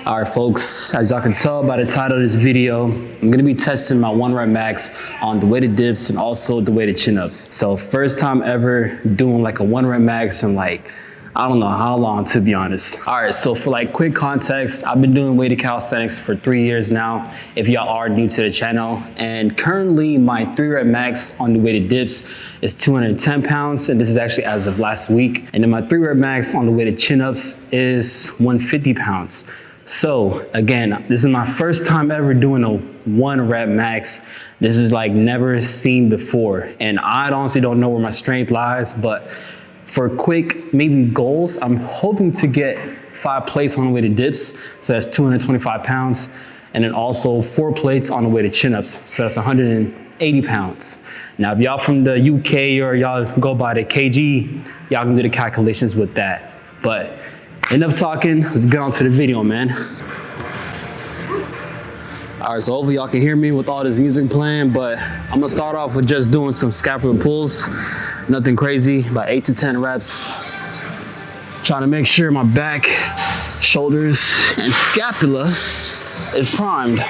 All right, folks, as y'all can tell by the title of this video, I'm gonna be testing my 1 rep max on the weighted dips and also the weighted chin-ups. So first time ever doing like a 1 rep max in like, I don't know how long, to be honest. All right, so for like quick context, I've been doing weighted calisthenics for 3 years now, if y'all are new to the channel. And currently my 3 rep max on the weighted dips is 210 pounds, and this is actually as of last week. And then my 3 rep max on the weighted chin-ups is 150 pounds. So again, this is my first time ever doing a 1 rep max. This is like never seen before. And I honestly don't know where my strength lies, but for quick maybe goals, I'm hoping to get 5 plates on the weighted dips. So that's 225 pounds. And then also 4 plates on the weighted chin-ups. So that's 180 pounds. Now, if y'all from the UK or y'all go by the kg, y'all can do the calculations with that. But enough talking, let's get on to the video, man. All right, so hopefully y'all can hear me with all this music playing, but I'm gonna start off with just doing some scapular pulls. Nothing crazy, about 8 to 10 reps. Trying to make sure my back, shoulders, and scapula is primed.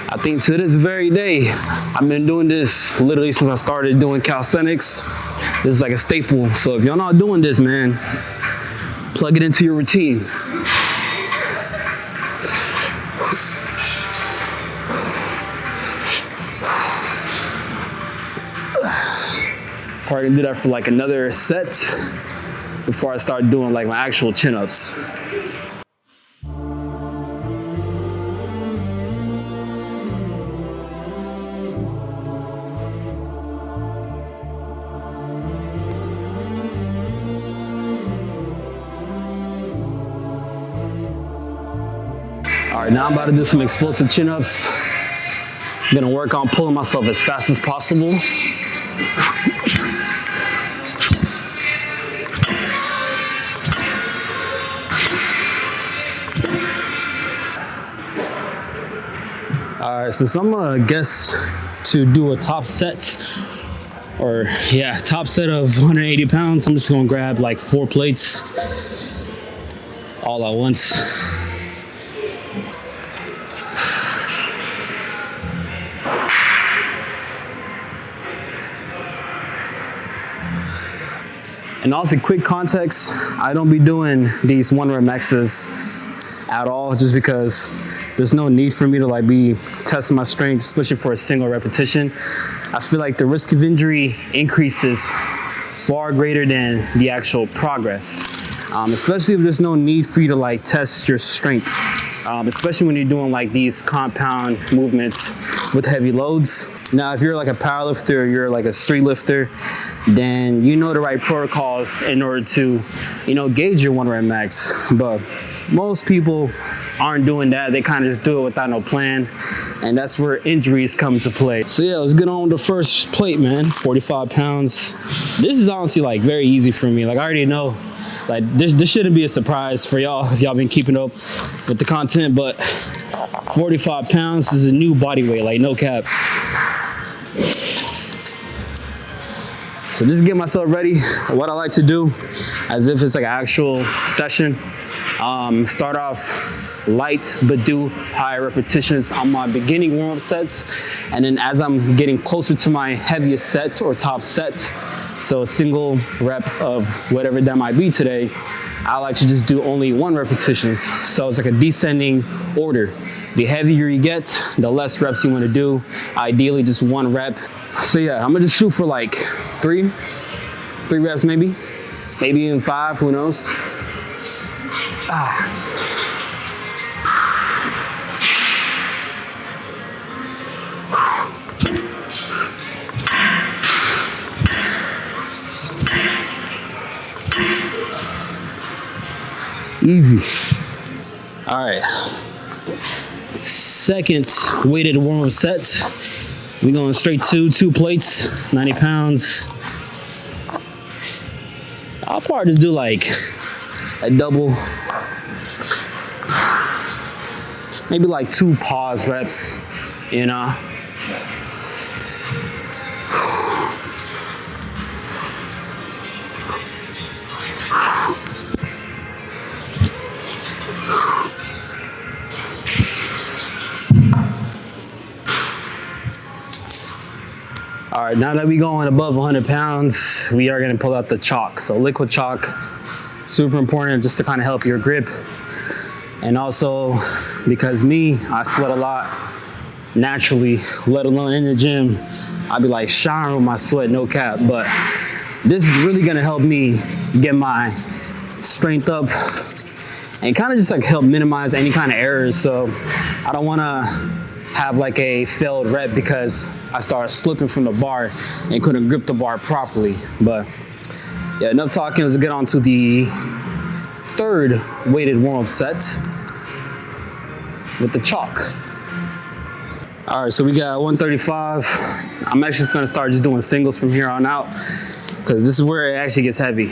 I think to this very day, I've been doing this literally since I started doing calisthenics. This is like a staple. So if y'all not doing this, man, plug it into your routine. Probably gonna do that for like another set before I start doing like my actual chin-ups. All right, now I'm about to do some explosive chin-ups. I'm gonna work on pulling myself as fast as possible. All right, so I'm gonna guess to do a top set, or yeah, top set of 180 pounds. I'm just gonna grab like 4 plates all at once. And also, quick context, I don't be doing these 1 rep maxes at all, just because there's no need for me to like be testing my strength, especially for a single repetition. I feel like the risk of injury increases far greater than the actual progress, especially if there's no need for you to like test your strength, especially when you're doing like these compound movements with heavy loads. Now, if you're like a power lifter or you're like a street lifter, then you know the right protocols in order to, you know, gauge your 1 rep max. But most people aren't doing that. They kind of just do it without no plan, and that's where injuries come into play. So yeah, let's get on with the first plate, man. 45 pounds. This is honestly like very easy for me. Like I already know, like this shouldn't be a surprise for y'all if y'all been keeping up with the content, but 45 pounds is a new body weight, like no cap. So just to get myself ready, what I like to do, as if it's like an actual session, start off light but do higher repetitions on my beginning warm-up sets, and then as I'm getting closer to my heaviest set or top set, so a single rep of whatever that might be today, I like to just do only 1 repetitions. So it's like a descending order. The heavier you get, the less reps you want to do. Ideally just 1 rep. So yeah, I'm gonna just shoot for like 3 reps maybe even 5, who knows. Easy. All right. Second weighted warm-up set. We're going straight to 2 plates, 90 pounds. I'll probably just do like a double, maybe like 2 pause reps, you know. All right, now that we going above 100 pounds, we are gonna pull out the chalk. So liquid chalk, super important just to kind of help your grip. And also, because I sweat a lot naturally, let alone in the gym. I'd be like showering with my sweat, no cap. But this is really gonna help me get my strength up and kind of just like help minimize any kind of errors. So I don't wanna have like a failed rep because I started slipping from the bar and couldn't grip the bar properly. But yeah, enough talking, let's get on to the third weighted warm-up set with the chalk. All right, so we got 135. I'm actually just gonna start just doing singles from here on out because this is where it actually gets heavy.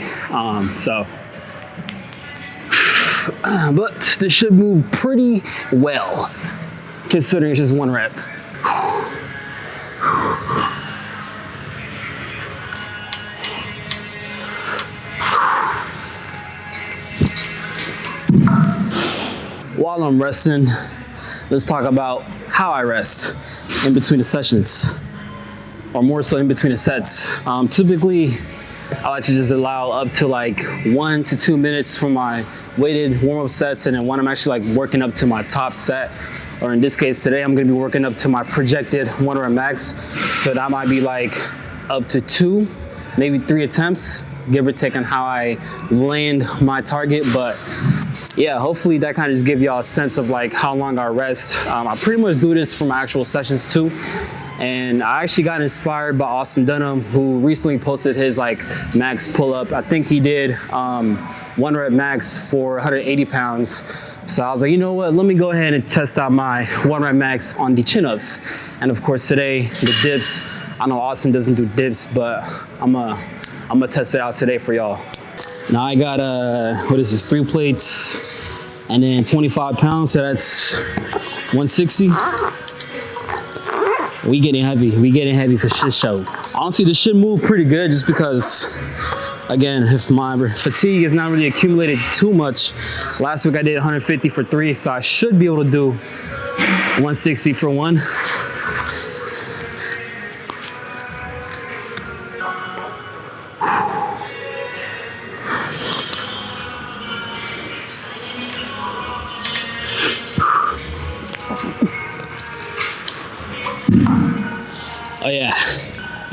But this should move pretty well considering it's just one rep. While I'm resting, let's talk about how I rest in between the sessions, or more so in between the sets. Typically, I like to just allow up to like 1 to 2 minutes for my weighted warm-up sets, and then when I'm actually like working up to my top set, or in this case today, I'm gonna be working up to my projected 1 rep max. So that might be like up to 2, maybe 3 attempts, give or take on how I land my target. But yeah, hopefully that kind of just give y'all a sense of like how long I rest. I pretty much do this for my actual sessions too. And I actually got inspired by Austin Dunham, who recently posted his like max pull-up. I think he did 1 rep max for 180 pounds. So I was like, you know what, let me go ahead and test out my 1 rep max on the chin-ups. And of course today, the dips. I know Austin doesn't do dips, but I'm gonna test it out today for y'all. Now I got, what is this, 3 plates and then 25 pounds, so that's 160. We getting heavy for shit show. Honestly, this should move pretty good just because, again, if my fatigue is not really accumulated too much. Last week I did 150 for 3, so I should be able to do 160 for 1. Oh yeah,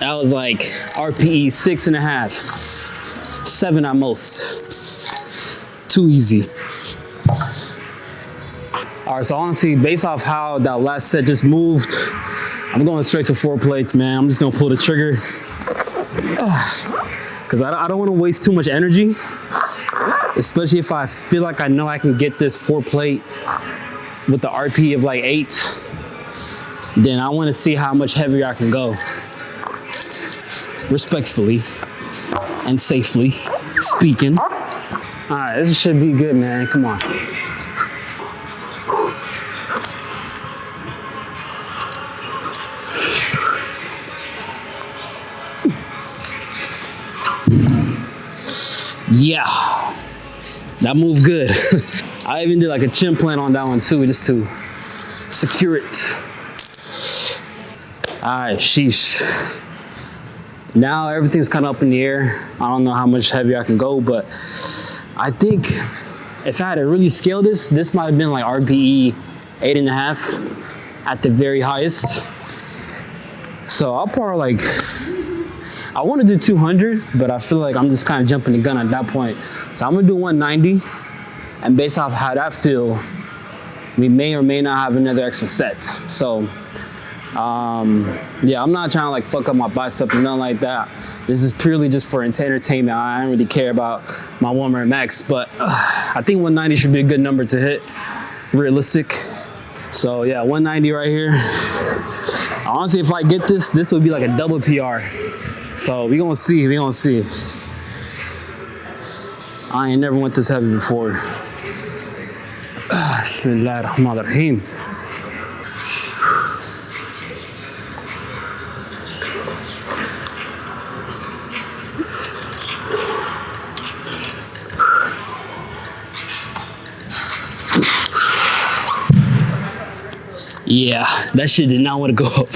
that was like RPE 6.5, 7 at most. Too easy. All right, so honestly, based off how that last set just moved, I'm going straight to 4 plates, man. I'm just gonna pull the trigger. Cause I don't wanna waste too much energy, especially if I feel like I know I can get this 4 plate with the RPE of like 8. Then I want to see how much heavier I can go, respectfully and safely speaking. All right, this should be good, man. Come on. Yeah, that moved good. I even did like a chin plant on that one too, just to secure it. All right, sheesh. Now everything's kind of up in the air. I don't know how much heavier I can go, but I think if I had to really scale this might have been like RPE 8.5 at the very highest. So I'll probably like, I want to do 200, but I feel like I'm just kind of jumping the gun at that point. So I'm gonna do 190, and based off how that feel, we may or may not have another extra set. So yeah, I'm not trying to like fuck up my bicep or nothing like that. This is purely just for entertainment. I don't really care about my 1 rep max, but I think 190 should be a good number to hit, realistic. So yeah, 190 right here. Honestly, if I get this would be like a double PR. So we gonna see. I ain't never went this heavy before. Bismillahirrahmanirrahim. Yeah, that shit did not want to go up.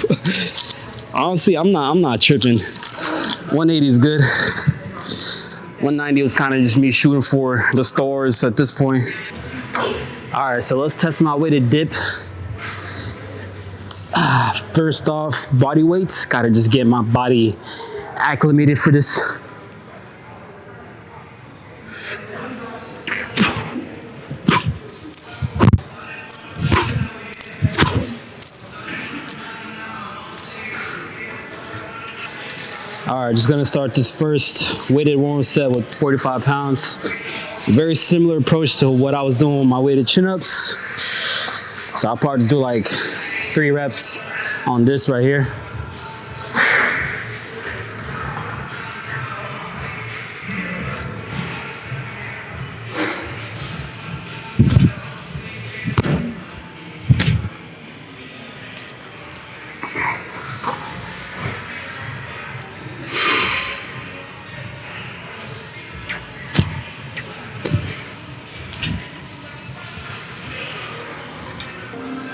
Honestly, I'm not tripping. 180 is good. 190 was kind of just me shooting for the stars at this point. All right, so let's test my weighted dip. First off, body weights. Gotta just get my body acclimated for this. All right, just gonna start this first weighted warm set with 45 pounds. Very similar approach to what I was doing with my weighted chin-ups. So I'll probably just do like 3 reps on this right here.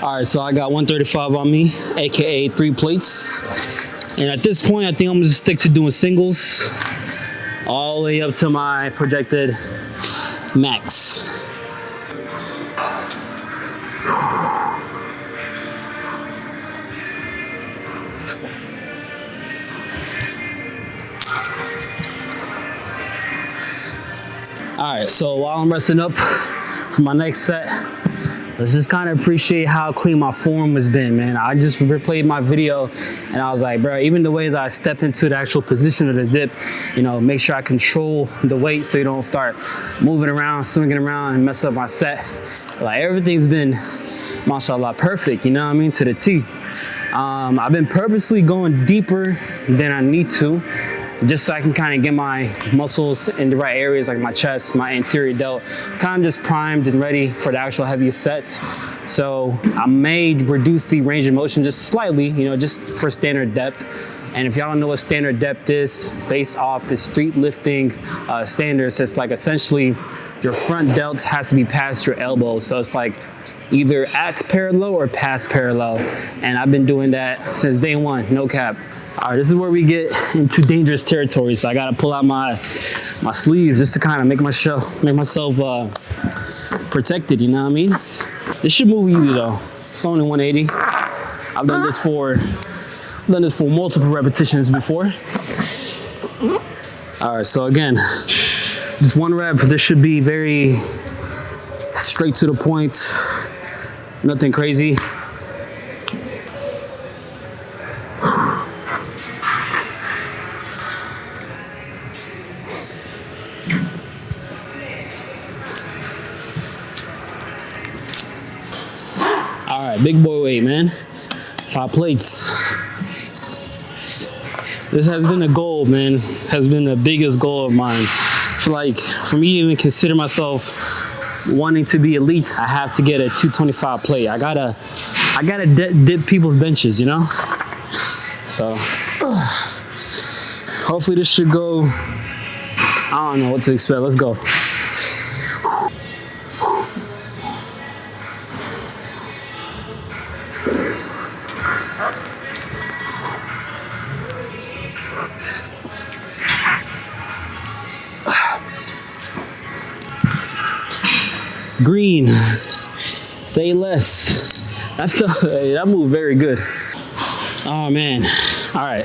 All right, so I got 135 on me, AKA 3 plates. And at this point, I think I'm gonna just stick to doing singles all the way up to my projected max. All right, so while I'm resting up for my next set, let's just kind of appreciate how clean my form has been, man. I just replayed my video and I was like, bro, even the way that I step into the actual position of the dip, you know, make sure I control the weight so you don't start moving around, swinging around and mess up my set. Like everything's been, mashallah, perfect, you know what I mean, to the T. I've been purposely going deeper than I need to, just so I can kind of get my muscles in the right areas, like my chest, my anterior delt, kind of just primed and ready for the actual heaviest sets. So I may reduce the range of motion just slightly, you know, just for standard depth. And if y'all don't know what standard depth is, based off the street lifting standards, it's like essentially your front delt has to be past your elbow. So it's like either at parallel or past parallel. And I've been doing that since day one, no cap. All right, this is where we get into dangerous territory. So I gotta pull out my sleeves just to kind of make myself protected, you know what I mean? This should move easy though. It's only 180. I've done this for multiple repetitions before. All right, so again, just 1 rep. This should be very straight to the point, nothing crazy. All right, big boy weight, man. 5 plates. This has been a goal, man. Has been the biggest goal of mine. I feel like for me to even consider myself wanting to be elite, I have to get a 225 plate. I gotta dip people's benches, you know? So, hopefully this should go, I don't know what to expect. Let's go. Green, say less. That moved very good. Oh man, all right.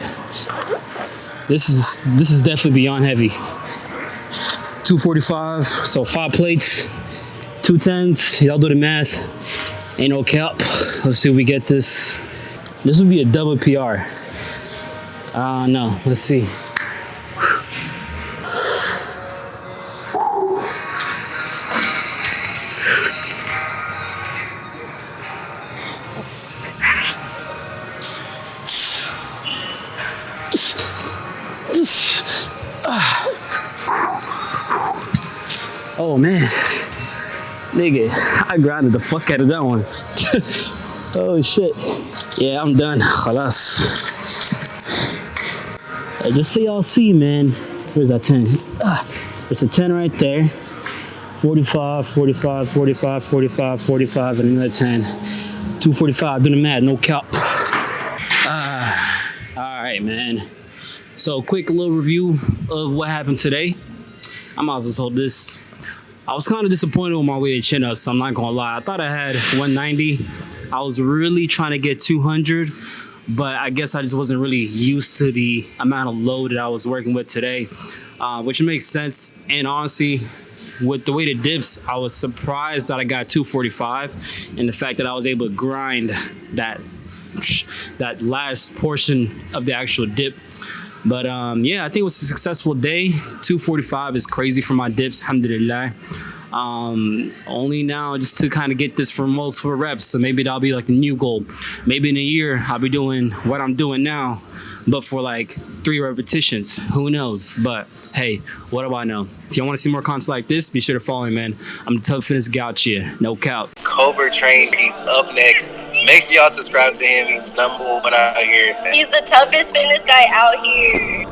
This is definitely beyond heavy. 245, so 5 plates, 210s. Y'all do the math. Ain't no cap. Let's see if we get this. This would be a double PR. No, let's see. Oh man, nigga, I grinded the fuck out of that one. Oh shit. Yeah, I'm done. Khalas. Just so y'all see, man. Where's that 10? There's a 10 right there. 45, 45, 45, 45, 45, and another 10. 245, doing the math, no cap. All right, man. So quick little review of what happened today. I might as well hold this. I was kind of disappointed with my weighted chin-ups, so I'm not gonna lie. I thought I had 190. I was really trying to get 200, but I guess I just wasn't really used to the amount of load that I was working with today, which makes sense. And honestly, with the weighted dips, I was surprised that I got 245, and the fact that I was able to grind that last portion of the actual dip. But yeah, I think it was a successful day. 245 is crazy for my dips, alhamdulillah. Only now just to kind of get this for multiple reps, so maybe that'll be like the new goal. Maybe in a year I'll be doing what I'm doing now, but for like 3 repetitions. Who knows? But hey, what do I know? If you want to see more content like this, be sure to follow me, man. I'm the Tough Fitness Gauchia, no cap. Cobra Trains, he's up next. Make sure y'all subscribe to him. He's #1 out here. He's the toughest fitness guy out here.